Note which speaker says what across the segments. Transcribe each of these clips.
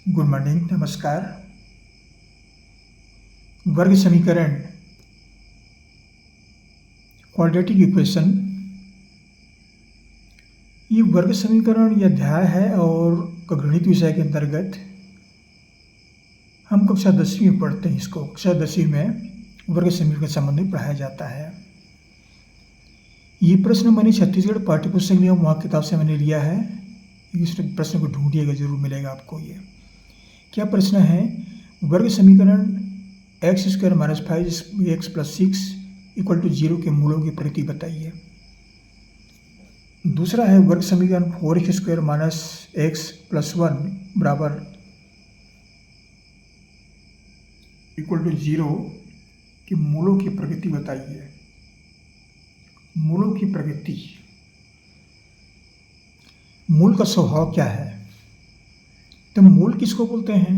Speaker 1: Good morning, नमस्कार। वर्ग समीकरण क्वाड्रेटिक इक्वेशन, ये वर्ग समीकरण यह अध्याय है और गणित विषय के अंतर्गत हम कक्षा 10वीं में पढ़ते हैं। इसको कक्षा 10वीं में वर्ग समीकरण के संबंध में पढ़ाया जाता है। ये प्रश्न मैंने छत्तीसगढ़ पाठ्यपुस्तक नियम वहाँ किताब से मैंने लिया है। इस प्रश्न को ढूंढिएगा, जरूर मिलेगा आपको। ये क्या प्रश्न है? वर्ग समीकरण x² - 5x + 6 = 0 के मूलों की प्रगति बताइए। दूसरा है वर्ग समीकरण 4x² - x + 1 = 0 के मूलों की प्रगति बताइए। मूलों की प्रगति, मूल का स्वभाव क्या है? तो मूल किसको बोलते हैं,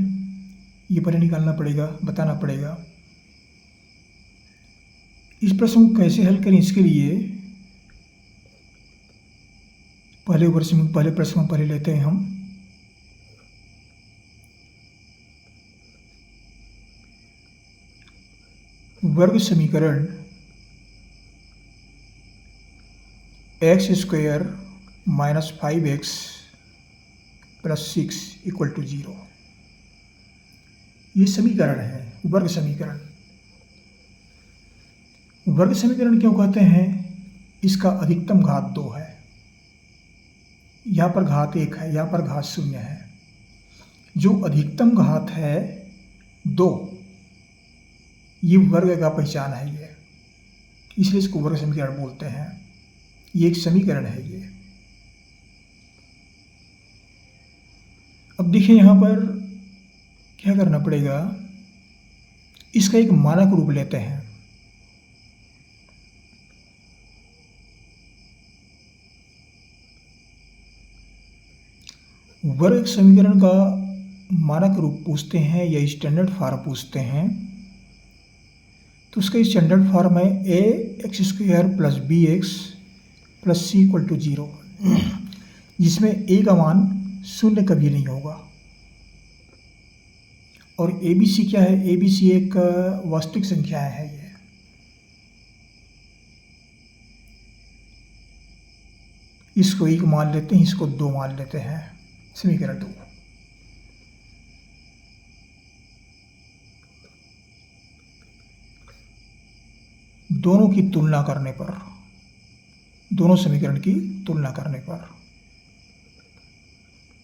Speaker 1: ये पहले निकालना पड़ेगा, बताना पड़ेगा। इस प्रश्न को कैसे हल करें, इसके लिए पहले प्रश्न को पहले लेते हैं हम। वर्ग समीकरण x² - 5x + 6 = 0, ये समीकरण है वर्ग समीकरण। वर्ग समीकरण क्यों कहते हैं? इसका अधिकतम घात 2 है, यहाँ पर घात 1 है, यहाँ पर घात 0 है। जो अधिकतम घात है 2, ये वर्ग का पहचान है ये, इसलिए इसको वर्ग समीकरण बोलते हैं। ये एक समीकरण है ये। अब देखिए यहाँ पर क्या करना पड़ेगा, इसका एक मानक रूप लेते हैं। वर्ग समीकरण का मानक रूप पूछते हैं या स्टैंडर्ड फॉर्म पूछते हैं, तो उसका स्टैंडर्ड फॉर्म है ax² + bx + c = 0, जिसमें a का मान 0 कभी नहीं होगा। और abc क्या है? abc एक वास्तविक संख्या है ये। इसको 1 मान लेते हैं, इसको 2 मान लेते हैं। समीकरण 2। दोनों की तुलना करने पर, दोनों समीकरण की तुलना करने पर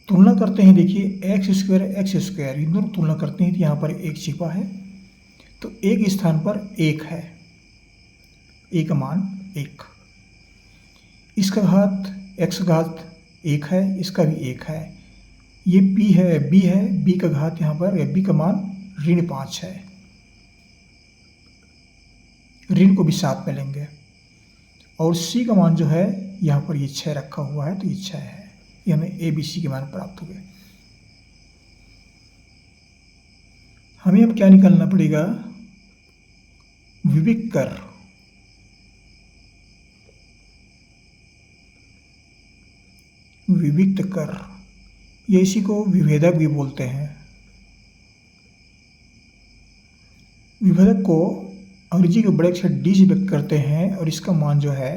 Speaker 1: तुलना करते हैं। देखिए x², इन दोनों तुलना करते हैं तो यहाँ पर 1 छिपा है, तो एक स्थान पर 1 है, a का मान 1। इसका घात x घात 1 है, इसका भी 1 है। ये b है, b का घात यहाँ पर b का मान -5 है, ऋण को भी साथ में लेंगे। और c का मान जो है यहाँ पर ये 6 रखा हुआ है, तो ये 6 है। ये हमें a b c के मान प्राप्त हुए। हमें अब क्या निकालना पड़ेगा? विविक्त कर। विविक्त कर, ये इसी को विभेदक भी बोलते हैं। विभेदक को अंग्रेजी के बड़े अक्षर d से व्यक्त करते हैं, और इसका मान जो है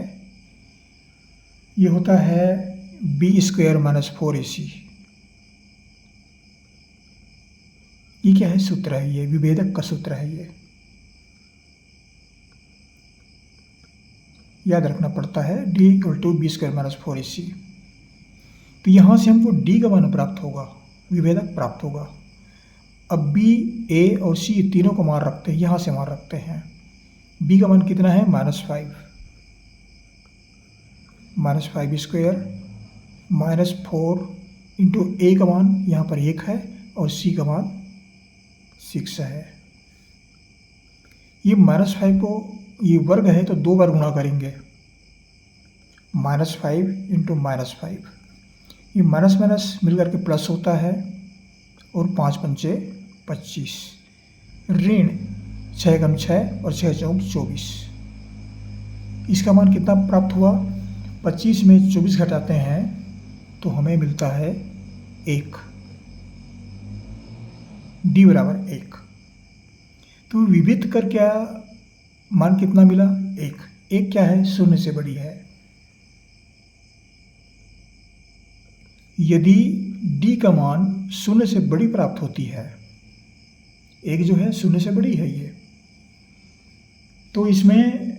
Speaker 1: ये होता है b² - 4ac। ये क्या है? सूत्र है, ये विभेदक का सूत्र है। ये याद रखना पड़ता है, d = b² - 4ac। तो यहाँ से हमको d का मान प्राप्त होगा, विभेदक प्राप्त होगा। अब b, a और c तीनों को मान रखते हैं, यहाँ से मान रखते हैं। b का मान कितना है? -5 - 5² -4 इंटू a का मान यहाँ पर 1 है और c का मान 6 है। ये -5 को, ये वर्ग है तो 2 बार गुणा करेंगे, -5 इंटू -5। ये माइनस माइनस मिलकर के प्लस होता है, और 5 पंचे 25, ऋण 6 × 6 और 6 × 4 24। इसका मान कितना प्राप्त हुआ? 25 में 24 घटाते हैं तो हमें मिलता है 1। डी बराबर 1। तो विविध कर क्या मान कितना मिला? 1। 1 क्या है? शून्य से बड़ी है। यदि डी का मान शून्य से बड़ी प्राप्त होती है, 1 जो है शून्य से बड़ी है ये, तो इसमें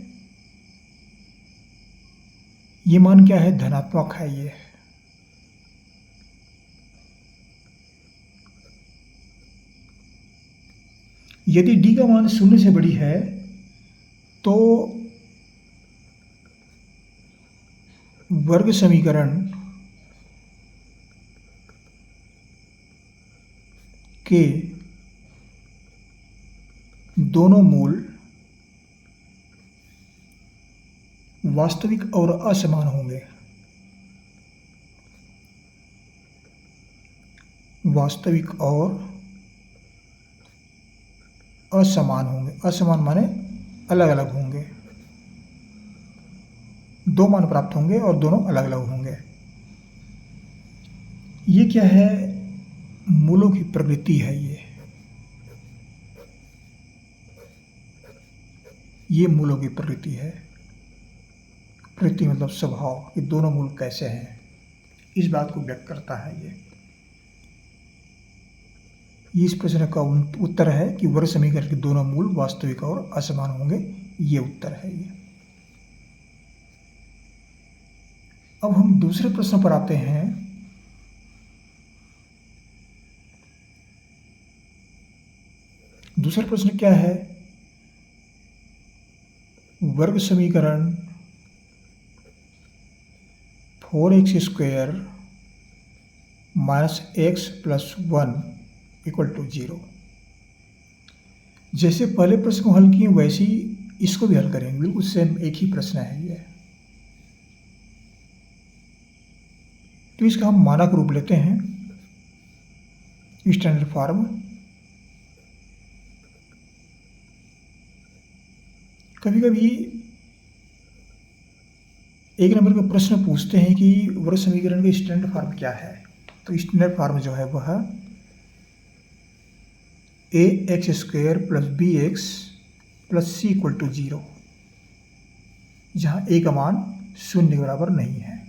Speaker 1: ये मान क्या है? धनात्मक है ये। यदि डी का मान शून्य से बड़ी है तो वर्ग समीकरण के दोनों मूल वास्तविक और असमान होंगे। वास्तविक और असमान होंगे। असमान माने अलग अलग होंगे। दो मान प्राप्त होंगे और दोनों अलग अलग होंगे। ये क्या है? मूलों की प्रकृति है ये मूलों की प्रकृति है। प्रकृति मतलब स्वभाव, कि दोनों मूल कैसे हैं, इस बात को व्यक्त करता है ये। इस प्रश्न का उत्तर है कि वर्ग समीकरण के दोनों मूल वास्तविक और असमान होंगे। ये उत्तर है ये। अब हम दूसरे प्रश्न पर आते हैं। दूसरा प्रश्न क्या है? वर्ग समीकरण 4x² minus x plus 1 equal to 0। जैसे पहले प्रश्न को हल किए वैसे ही इसको भी हल करेंगे। बिल्कुल सेम एक ही प्रश्न है ये। तो इसका हम मानक रूप लेते हैं, स्टैंडर्ड फॉर्म। कभी कभी एक नंबर का प्रश्न पूछते हैं कि वर्ग समीकरण का स्टैंडर्ड फॉर्म क्या है। तो स्टैंडर्ड फॉर्म जो है वह ax² plus bx plus c equal to 0, जहाँ a का मान शून्य के बराबर नहीं है।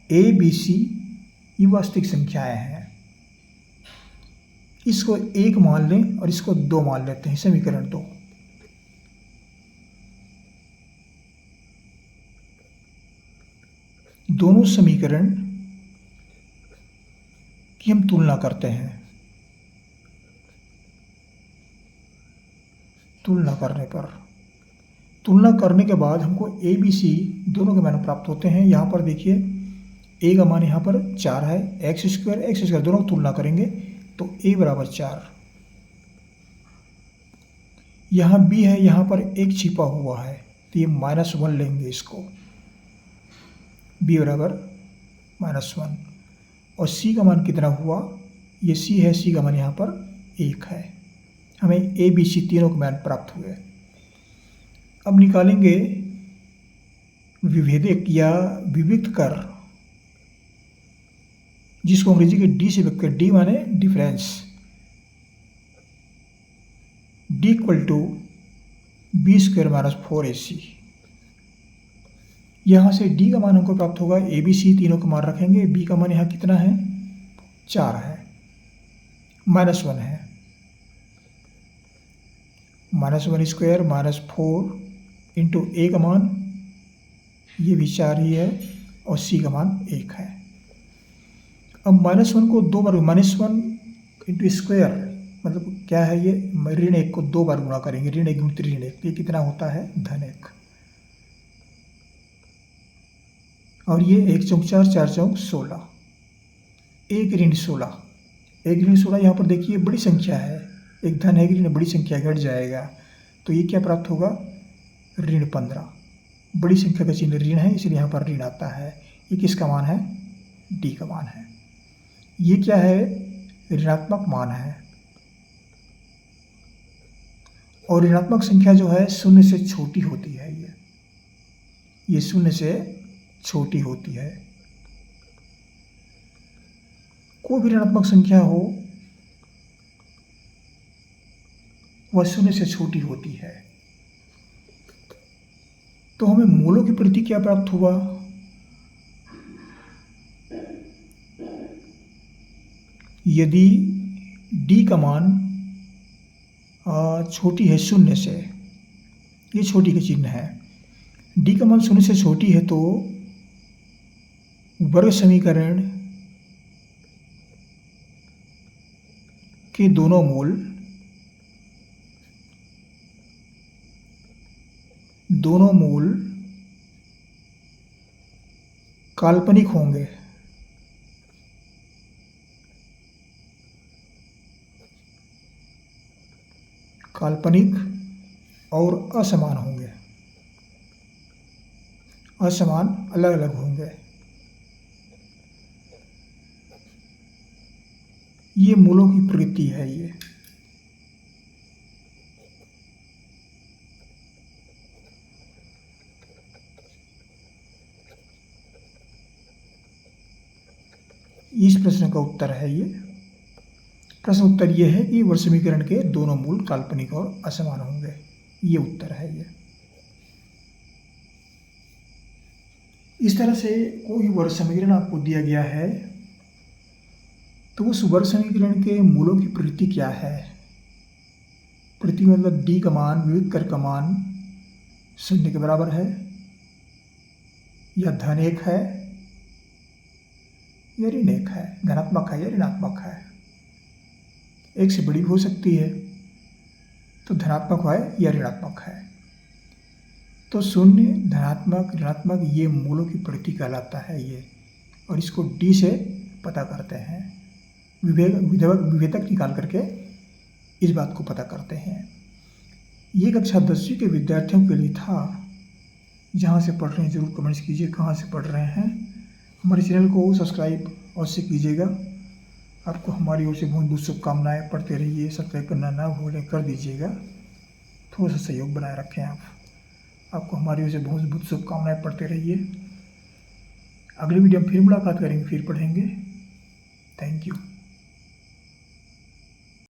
Speaker 1: a b c ये वास्तविक संख्याएं हैं। इसको 1 मान लें और इसको 2 मान लेते हैं, समीकरण 2। दोनों समीकरण की हम तुलना करते हैं। तुलना करने के बाद हमको ए बी सी दोनों के मान प्राप्त होते हैं। यहाँ पर देखिए ए का मान यहाँ पर 4 है, x² दोनों तुलना करेंगे तो a बराबर 4। यहाँ b है, यहाँ पर 1 छिपा हुआ है तो ये -1 लेंगे इसको, b बराबर -1। और c का मान कितना हुआ? ये c है, c का मान यहाँ पर 1 है। हमें a b c तीनों के मान प्राप्त हुए। अब निकालेंगे विभेदक या विविक्त कर, जिसको अंग्रेजी के डी से व्यक्त करें। डी माने difference, d equal to b² minus 4ac। यहाँ से डी का मान हमको प्राप्त होगा। ए बी सी तीनों का मान रखेंगे। बी का मान यहाँ कितना है? 4 है, -1 है। -1² माइनस 4 इंटू ए का मान ये भी 4 ही है और सी का मान 1 है। अब -1 को 2 बार, -1 इंटू स्क्वायर मतलब क्या है ये? ऋण 1 को 2 बार गुणा करेंगे। ऋण 1 गुणित ऋण 1, ये कितना होता है? -1। और ये 1 चौक 4, 4 चौक 16, 1 ऋण 16। 1 ऋण 16 यहाँ पर देखिए बड़ी संख्या है, एक धन है, ऋण बड़ी संख्या घट जाएगा तो ये क्या प्राप्त होगा? ऋण 15। बड़ी संख्या का चिन्ह ऋण है इसलिए यहाँ पर ऋण आता है। ये किसका मान है? डी का मान है। ये क्या है? ऋणात्मक मान है। और ऋणात्मक संख्या जो है शून्य से छोटी होती है। ये शून्य से छोटी होती है। कोई भी ऋणात्मक संख्या हो वह शून्य से छोटी होती है। तो हमें मूलों की प्रति क्या प्राप्त हुआ? यदि d का मान छोटी है शून्य से, ये छोटी का चिन्ह है, d का मान शून्य से छोटी है, तो वर्ग समीकरण के दोनों मूल काल्पनिक होंगे। काल्पनिक और असमान होंगे, असमान अलग अलग होंगे। ये मूलों की प्रकृति है। ये इस प्रश्न का उत्तर है। ये प्रश्न उत्तर ये है कि वर्ग समीकरण के दोनों मूल काल्पनिक और असमान होंगे। ये उत्तर है। ये इस तरह से कोई वर्ग समीकरण आपको दिया गया है, तो उस वर्ग समीकरण के मूलों की प्रकृति क्या है? प्रकृति मतलब d का मान विविध कर का मान शून्य के बराबर है, या धन 1 है या ऋण 1 है, धनात्मक है या ऋणात्मक है। 1 से बड़ी भी हो सकती है, तो धनात्मक है या ऋणात्मक है। तो शून्य, धनात्मक, ऋणात्मक ये मूलों की प्रकृति कहलाता है ये, और इसको d से पता करते हैं। विभेदक निकाल करके इस बात को पता करते हैं। ये कक्षा 10वीं के विद्यार्थियों के लिए था। जहाँ से पढ़ रहे हैं जरूर कमेंट्स कीजिए कहाँ से पढ़ रहे हैं। हमारे चैनल को सब्सक्राइब अवश्य कीजिएगा। आपको हमारी ओर से बहुत बहुत शुभकामनाएँ। पढ़ते रहिए, सब्सक्राइब करना ना भूलें, कर दीजिएगा। थोड़ा सा सहयोग बनाए रखें आपको हमारी ओर से बहुत बहुत शुभकामनाएँ। पढ़ते रहिए। अगली वीडियो में फिर मुलाकात करेंगे, फिर पढ़ेंगे। Thank you.